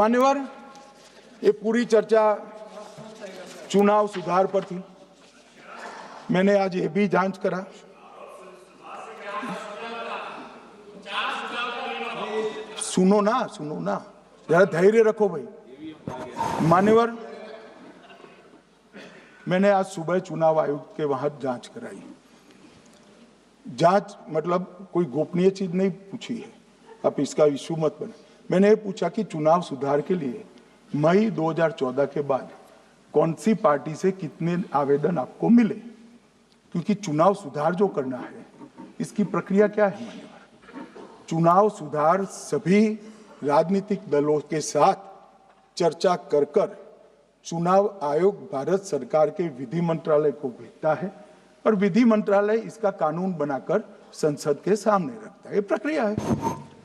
मान्यवर, ये पूरी चर्चा चुनाव सुधार पर थी। मैंने आज ये भी जांच करा। सुनो ना, जरा धैर्य रखो भाई। मान्यवर, मैंने आज सुबह चुनाव आयुक्त के वहां जांच कराई। जांच मतलब कोई गोपनीय चीज नहीं पूछी है, आप इसका इशू मत बने। मैंने ये पूछा कि चुनाव सुधार के लिए मई 2014 के बाद कौन सी पार्टी से कितने आवेदन आपको मिले, क्योंकि चुनाव सुधार जो करना है इसकी प्रक्रिया क्या है। चुनाव सुधार सभी राजनीतिक दलों के साथ चर्चा कर चुनाव आयोग भारत सरकार के विधि मंत्रालय को भेजता है और विधि मंत्रालय इसका कानून बनाकर संसद के सामने रखता है। ये प्रक्रिया है।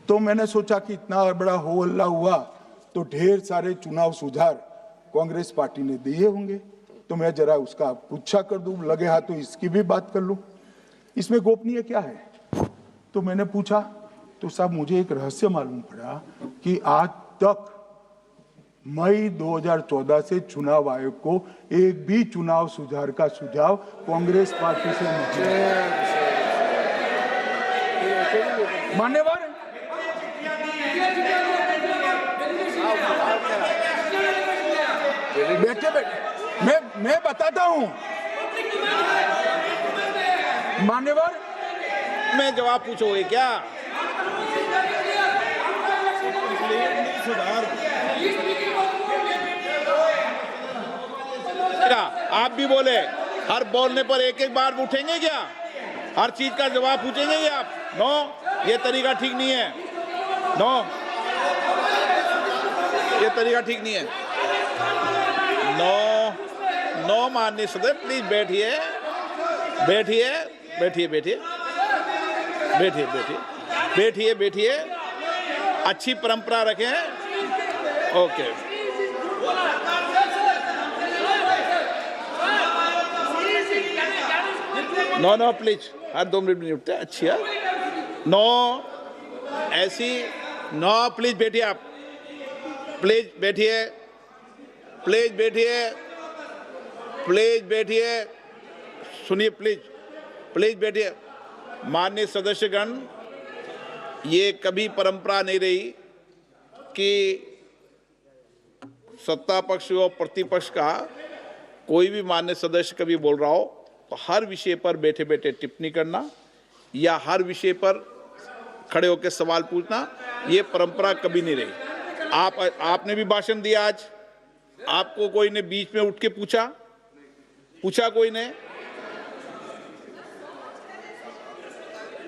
तो मैंने सोचा कि इतना बड़ा हो हल्ला हुआ तो ढेर सारे चुनाव सुधार कांग्रेस पार्टी ने दिए होंगे, तो मैं जरा उसका पूछा कर दूं, लगे हाथ तो इसकी भी बात कर लूं। इसमें गोपनीय क्या है? तो मैंने पूछा तो साहब मुझे एक रहस्य मालूम पड़ा कि आज तक मई 2014 से चुनाव आयोग को एक भी चुनाव सुधार का सुझाव कांग्रेस पार्टी से नहीं मिला। मान्यवर, बैठे मैं बताता हूं। मान्यवर, मैं जवाब पूछोगे क्या? आप भी बोले, हर बोलने पर एक एक बार उठेंगे क्या? हर चीज का जवाब पूछेंगे क्या आप? नो, ये तरीका ठीक नहीं है। नो, ये तरीका ठीक नहीं है। नो माननीय सदस्य, प्लीज बैठिए बैठिए बैठिए बैठिए बैठिए बैठिए बैठिए बैठिए अच्छी परंपरा रखें। ओके, नो प्लीज, हर 2 मिनट में उठते हैं। अच्छी है। नो, ऐसी नो, प्लीज बैठिए आप, प्लीज बैठिए, प्लीज बैठिए, प्लीज बैठिए, सुनिए, प्लीज बैठिए। माननीय सदस्यगण, ये कभी परंपरा नहीं रही कि सत्ता पक्ष और प्रतिपक्ष का कोई भी माननीय सदस्य कभी बोल रहा हो तो हर विषय पर बैठे बैठे टिप्पणी करना या हर विषय पर खड़े होकर सवाल पूछना, ये परंपरा कभी नहीं रही। आपने भी भाषण दिया आज, आपको कोई ने बीच में उठ के पूछा कोई ने?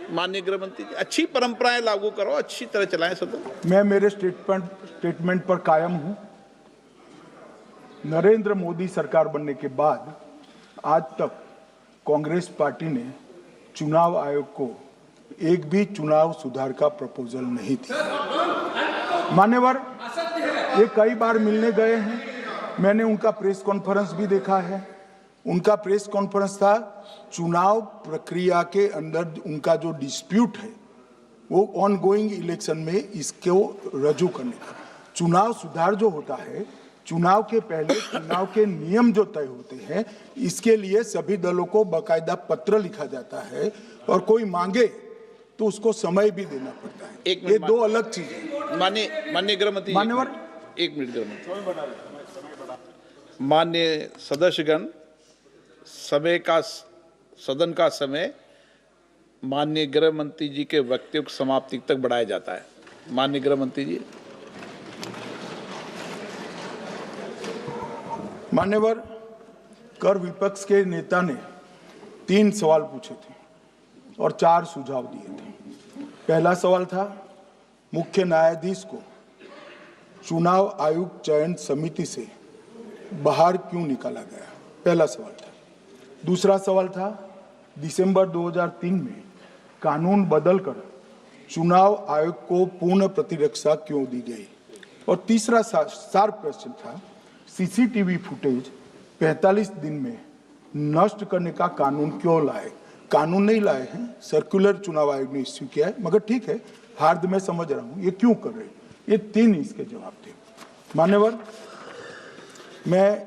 माननीय गृह मंत्री जी, अच्छी परंपराएं लागू करो, अच्छी तरह चलाएं सदन। मैं मेरे स्टेटमेंट पर कायम हूं। नरेंद्र मोदी सरकार बनने के बाद आज तक कांग्रेस पार्टी ने चुनाव आयोग को एक भी चुनाव सुधार का प्रपोजल नहीं दिया। मान्यवर, ये कई बार मिलने गए हैं, मैंने उनका प्रेस कॉन्फ्रेंस भी देखा है। उनका प्रेस कॉन्फ्रेंस था चुनाव प्रक्रिया के अंदर उनका जो डिस्प्यूट है वो ऑन गोइंग इलेक्शन में इसको रजू करने का। चुनाव सुधार जो होता है, चुनाव के पहले चुनाव के नियम जो तय होते हैं, इसके लिए सभी दलों को बाकायदा पत्र लिखा जाता है और कोई मांगे तो उसको समय भी देना पड़ता है। ये दो अलग चीज है। माननीय गृह मंत्री, मान्यवर, 1 मिनट गृह मंत्री। माननीय सदस्यगण, सदन का समय माननीय गृह मंत्री जी के वक्तव्य की समाप्ति तक बढ़ाया जाता है। माननीय गृह मंत्री जी। मान्यवर, कर विपक्ष के नेता ने 3 सवाल पूछे थे और 4 सुझाव दिए थे। पहला सवाल था मुख्य न्यायाधीश को चुनाव आयोग चयन समिति से बाहर क्यों निकाला गया, पहला सवाल था। दूसरा सवाल था दिसंबर 2003 में कानून बदलकर चुनाव आयोग को पूर्ण प्रतिरक्षा क्यों दी गई। और तीसरा शार्प क्वेश्चन था सीसीटीवी फुटेज 45 दिन में नष्ट करने का कानून क्यों लाए। कानून नहीं लाए हैं, सर्कुलर चुनाव आयोग ने इश्यू किया है, मगर ठीक है, हार्द में समझ रहा हूं ये क्यों कर रहे हैं। ये 3 इसके जवाब थे। मान्यवर, मैं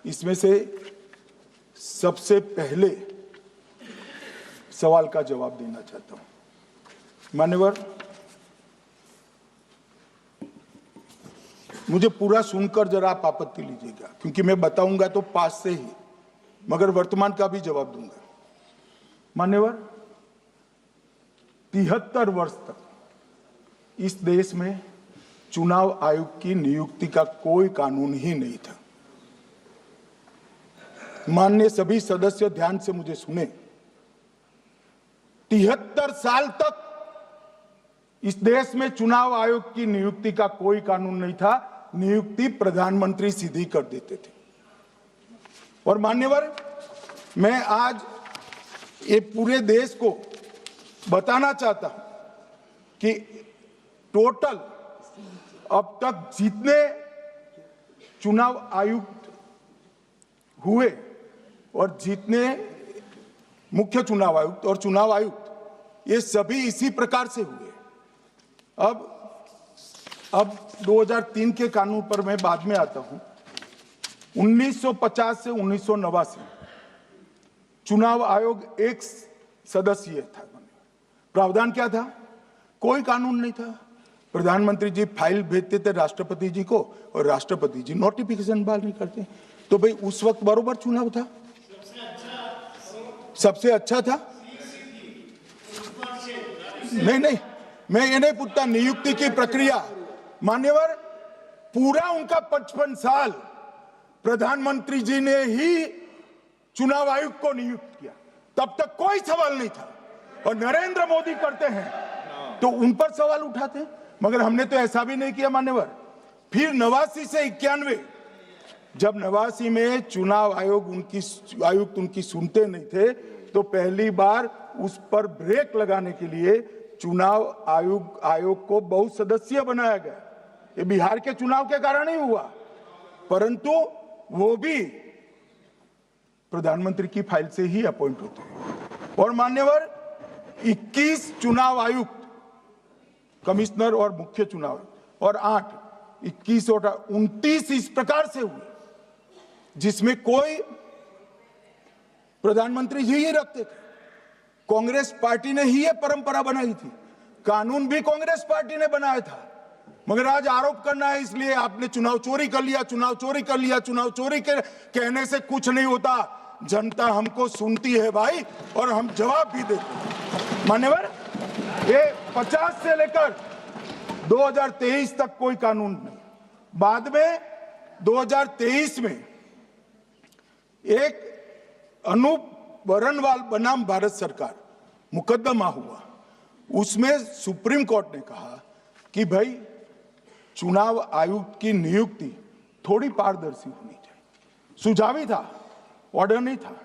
इसमें से सबसे पहले सवाल का जवाब देना चाहता हूं। मान्यवर, मुझे पूरा सुनकर जरा आप आपत्ति लीजिएगा, क्योंकि मैं बताऊंगा तो पास से ही, मगर वर्तमान का भी जवाब दूंगा। मान्यवर, 73 वर्ष तक इस देश में चुनाव आयोग की नियुक्ति का कोई कानून ही नहीं था। माननीय सभी सदस्य ध्यान से मुझे सुने, 73 साल तक इस देश में चुनाव आयोग की नियुक्ति का कोई कानून नहीं था। नियुक्ति प्रधानमंत्री सीधी कर देते थे। और मान्यवर, मैं आज ये पूरे देश को बताना चाहता हूं कि टोटल अब तक जितने चुनाव आयुक्त हुए और जितने मुख्य चुनाव आयुक्त और चुनाव आयुक्त, ये सभी इसी प्रकार से हुए। अब 2003 के कानून पर मैं बाद में आता हूं। 1950 से 1989 चुनाव आयोग एक सदस्यीय था। प्रावधान क्या था? कोई कानून नहीं था। प्रधानमंत्री जी फाइल भेजते थे राष्ट्रपति जी को और राष्ट्रपति जी नोटिफिकेशन बहाल नहीं करते। तो भाई उस वक्त बरोबर चुनाव था, सबसे अच्छा था। नहीं, मैं ये नहीं पूछता नियुक्ति की प्रक्रिया। मान्यवर, पूरा उनका 55 साल प्रधानमंत्री जी ने ही चुनाव आयुक्त को नियुक्त किया, तब तक कोई सवाल नहीं था। और नरेंद्र मोदी करते हैं तो उन पर सवाल उठाते हैं, मगर हमने तो ऐसा भी नहीं किया। मान्यवर, फिर 89 से 91, जब 89 में चुनाव आयुक्त उनकी सुनते नहीं थे, तो पहली बार उस पर ब्रेक लगाने के लिए चुनाव आयोग को बहुत सदस्यीय बनाया गया। ये बिहार के चुनाव के कारण ही हुआ, परंतु वो भी प्रधानमंत्री की फाइल से ही अपॉइंट होते हैं। और मान्यवर, 21 चुनाव आयुक्त, कमिश्नर और मुख्य चुनाव, और 8, 21 और 29 इस प्रकार से हुए जिसमें कोई प्रधानमंत्री जी ही रखते थे। कांग्रेस पार्टी ने ही ये परंपरा बनाई थी, कानून भी कांग्रेस पार्टी ने बनाया था। मगर आज आरोप करना है इसलिए आपने चुनाव चोरी कर लिया, चुनाव चोरी कर लिया, चुनाव चोरी के कहने से कुछ नहीं होता। जनता हमको सुनती है भाई, और हम जवाब भी देते हैं। मान्यवर, ये 50 से लेकर 2023 तक कोई कानून नहीं। बाद में 2023 में एक अनूप बरनवाल बनाम भारत सरकार मुकदमा हुआ। उसमें सुप्रीम कोर्ट ने कहा कि भाई चुनाव आयुक्त की नियुक्ति थोड़ी पारदर्शी होनी चाहिए। सुझावी था, ऑर्डर नहीं था।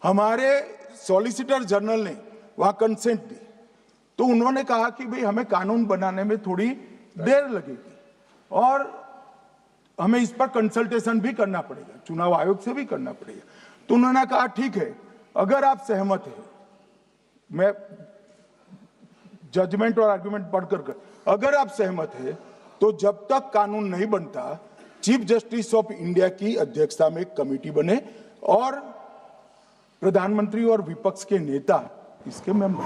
हमारे सॉलिसिटर जनरल ने वहां कंसेंट दी, तो उन्होंने कहा कि भाई हमें कानून बनाने में थोड़ी देर लगेगी और हमें इस पर कंसल्टेशन भी करना पड़ेगा, चुनाव आयोग से भी करना पड़ेगा। तो उन्होंने कहा ठीक है, अगर आप सहमत हैं, मैं जजमेंट और आर्गुमेंट पढ़कर अगर आप सहमत हैं तो जब तक कानून नहीं बनता, चीफ जस्टिस ऑफ इंडिया की अध्यक्षता में एक कमेटी बने और प्रधानमंत्री और विपक्ष के नेता इसके मेंबर।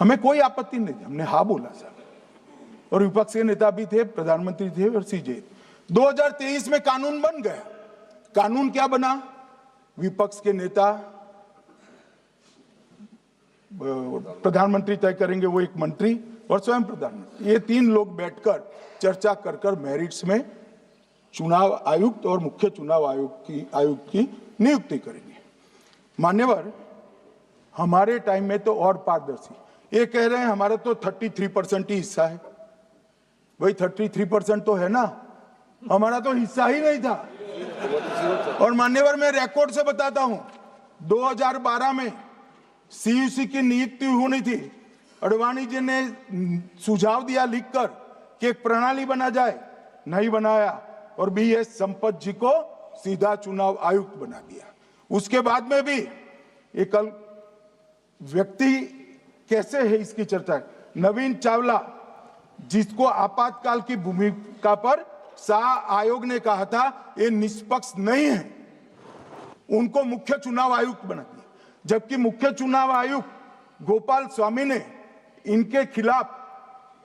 हमें कोई आपत्ति नहीं थी, हमने हाँ बोला साहब, और विपक्ष के नेता भी थे, प्रधानमंत्री थे और सीजे। 2023 में कानून बन गया। कानून क्या बना? विपक्ष के नेता प्रधानमंत्री तय करेंगे, वो एक मंत्री और स्वयं प्रधानमंत्री, ये 3 लोग बैठकर चर्चा कर मेरिट्स में चुनाव आयुक्त और मुख्य चुनाव आयुक्त की नियुक्ति करेंगे। मान्यवर, हमारे टाइम में तो और पारदर्शी, ये कह रहे हैं हमारा तो 33% ही हिस्सा है। भाई 33% तो है ना, हमारा तो हिस्सा ही नहीं था। और मान्यवर, मैं रिकॉर्ड से बताता हूं, 2012 में सीयूसी की नियुक्ति होनी थी। अडवाणी जी ने सुझाव दिया लिखकर कि एक प्रणाली बना जाए, नहीं बनाया और BS संपत जी को सीधा चुनाव आयुक्त बना दिया। उसके बाद में भी एक व्यक्ति कैसे है इसकी चर्चा है, नवीन चावला, जिसको आपातकाल की भूमिका पर शाह आयोग ने कहा था ये निष्पक्ष नहीं है, उनको मुख्य चुनाव आयुक्त बना दिया, जबकि मुख्य चुनाव आयुक्त गोपाल स्वामी ने इनके खिलाफ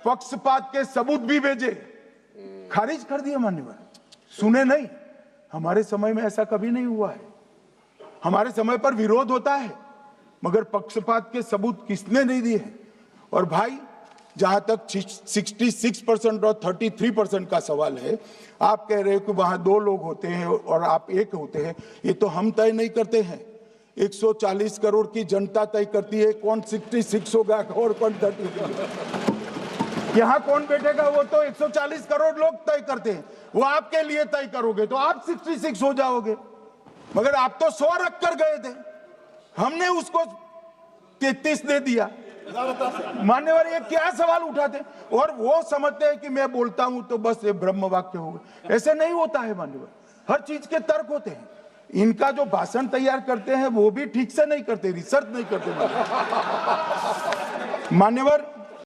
पक्षपात के सबूत भी भेजे, खारिज कर दिए। मान्यवर सुने नहीं, हमारे समय में ऐसा कभी नहीं हुआ है। हमारे समय पर विरोध होता है, मगर पक्षपात के सबूत किसने नहीं दिए हैं। और भाई जहां तक 66% और 33% का सवाल है, आप कह रहे हो कि वहां 2 लोग होते हैं और आप 1 होते हैं, ये तो हम तय नहीं करते हैं। 140 करोड़ की जनता तय करती है कौन 66 होगा और कौन 33। यहाँ कौन बैठेगा वो तो 140 करोड़ लोग तय करते हैं, वो आपके लिए तय करोगे तो आप 66 हो जाओगे, मगर आप तो 100 रख कर गए थे, हमने उसको 33 दे दिया। मान्यवर ये क्या सवाल उठाते, और वो समझते हैं कि मैं बोलता हूं तो बस ये ब्रह्म वाक्य होगा। ऐसे नहीं होता है मान्यवर, हर चीज के तर्क होते हैं। इनका जो भाषण तैयार करते हैं वो भी ठीक से नहीं करते, रिसर्च नहीं करते। मान्यवर